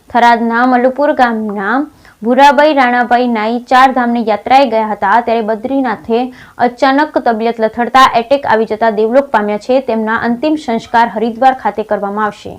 થરાદના મલુપુર ગામના ભૂરાભાઈ રાણાભાઈ નાઈ ચારધામની યાત્રાએ ગયા હતા ત્યારે બદ્રીનાથે અચાનક તબિયત લથડતા એટેક આવી જતા દેવલોક પામ્યા છે। તેમના અંતિમ સંસ્કાર હરિદ્વાર ખાતે કરવામાં આવશે।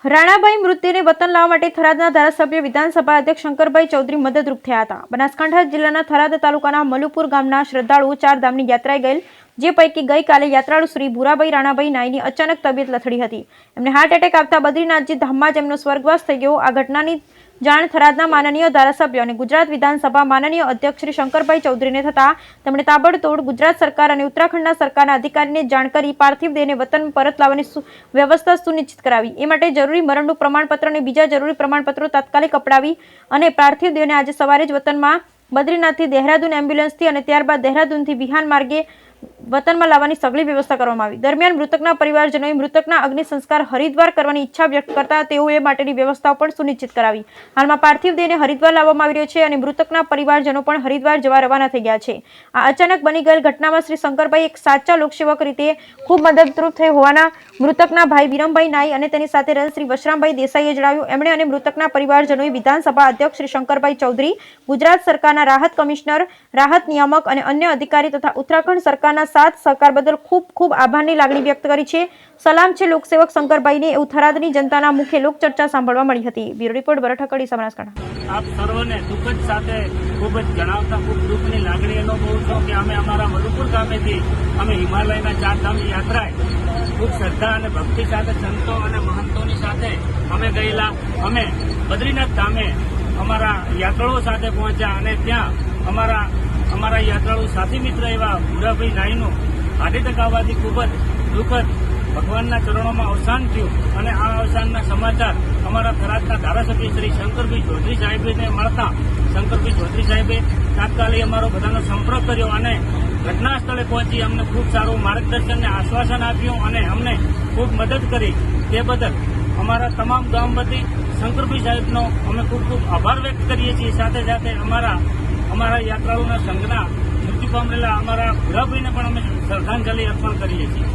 રાણાભાઈ મૃત્યુને વતન લાવવા માટે થરાદના ધારાસભ્ય વિધાનસભા અધ્યક્ષ શંકરભાઈ ચૌધરી મદદરૂપ થયા હતા। બનાસકાંઠા જિલ્લાના થરાદ તાલુકાના મલુપુર ગામના શ્રદ્ધાળુઓ ચારધામની યાત્રાએ ગયેલ, જે પૈકી ગઈકાલે યાત્રાળુ શ્રી ભૂરાભાઈ રાણાભાઈ નાઈની અચાનક તબિયત લથડી હતી। એમને હાર્ટ એટેક આવતા બદ્રીનાથજી ધામમાં જ એમનો સ્વર્ગવાસ થઈ ગયો। આ ઘટનાની જાણ થરાદના માનનીય ધારાસભ્ય અને ગુજરાત વિધાનસભા માનનીય અધ્યક્ષ શ્રી શંકરભાઈ ચૌધરીને થતા તેમણે તાબડતોડ ગુજરાત સરકાર અને ઉત્તરાખંડના સરકારના અધિકારીને જાણ કરી પાર્થિવ દેહને વતન પરત લાવવાની વ્યવસ્થા સુનિશ્ચિત કરાવી। એ માટે જરૂરી મરણનું પ્રમાણપત્ર અને બીજા જરૂરી પ્રમાણપત્રો તાત્કાલિક અપડાવી અને પાર્થિવ દેહને આજે સવારે જ વતનમાં બદ્રીનાથથી દેહરાદૂન એમ્બ્યુલન્સથી અને ત્યારબાદ દેહરાદૂનથી વિહાન માર્ગે વતનમાં લાવવાની સઘળી વ્યવસ્થા કરવામાં આવી। દરમિયાન મૃતકના પરિવારજનોએ મૃતકના અગ્નિ સંસ્કાર હરિદ્વાર કરવાની ઈચ્છા વ્યક્ત કરતા તેઓએ માટેની વ્યવસ્થાઓ પણ સુનિશ્ચિત કરાવી। હાલમાં પાર્થિવ દેહને હરિદ્વાર લાવવામાં આવી રહ્યો છે અને મૃતકના પરિવારજનો પણ હરિદ્વાર જવા રવાના થઈ ગયા છે। આ અચાનક બની ગયેલ ઘટનામાં શ્રી શંકરભાઈ એક સાચા લોકસેવક રીતે ખૂબ મદદરૂપ થઈ હોવાના મૃતકના ભાઈ વિરમભાઈ નાઈ અને તેની સાથે રહેલ શ્રી વશરામભાઈ દેસાઈએ જણાવ્યું। એમણે અને મૃતકના પરિવારજનોએ વિધાનસભા અધ્યક્ષ શ્રી શંકરભાઈ ચૌધરી, ગુજરાત સરકારના રાહત કમિશનર, રાહત નિયામક અને અન્ય અધિકારી તથા ઉત્તરાખંડ સરકારના સાથ સહકાર બદલ ખૂબ ખૂબ આભારની લાગણી વ્યક્ત કરી છે। સલામ છે લોકસેવક શંકરભાઈને, એવું થરાદની જનતાના મુખ્ય લોકચર્ચા સાંભળવા મળી હતી। Bureau report Barthakdi, Banaskantha. આપ સર્વને દુઃખદ સાથે ખૂબ જ જણાવતા ખૂબ દુઃખની લાગણી અનુભવું છું કે અમે અમારા મલુપુર ગામેથી અમે હિમાલયના ચારધામની યાત્રાએ ખૂબ શ્રદ્ધા અને ભક્તિ સાથે સંતો અને મહંતોની સાથે અમે ગયેલા। અમે બદ્રીનાથ ધામે અમારા યાત્રાળુઓ સાથે પહોંચ્યા અને ત્યાં અમારા યાત્રાળુ સાથી મિત્ર એવા ભૂરાભાઈ નાઈનું હાર્ટ એટેક આવવાથી ખૂબ જ દુઃખદ ભગવાનના ચરણોમાં અવસાન થયું અને આ અવસાનના સમાચાર અમારા થરાદના ધારાસભ્ય શ્રી શંકરભાઈ ચૌધરી સાહેબને મળતા શંકરભાઈ ચૌધરી સાહેબે તાત્કાલિક અમારો બધાનો સંપર્ક કર્યો અને ઘટના સ્થળે પહોંચી અમને ખૂબ સારું માર્ગદર્શન અને આશ્વાસન આપ્યું અને અમને ખૂબ મદદ કરી। તે બદલ અમારા તમામ ગામ વતી શંકરભાઈ સાહેબનો અમે ખૂબ ખૂબ આભાર વ્યક્ત કરીએ છીએ। સાથે સાથે અમારા યાત્રાળુના સંઘના મૃત્યુ પામેલા અમારા ભૂરાભાઈને પણ અમે શ્રદ્ધાંજલિ અર્પણ કરીએ છીએ।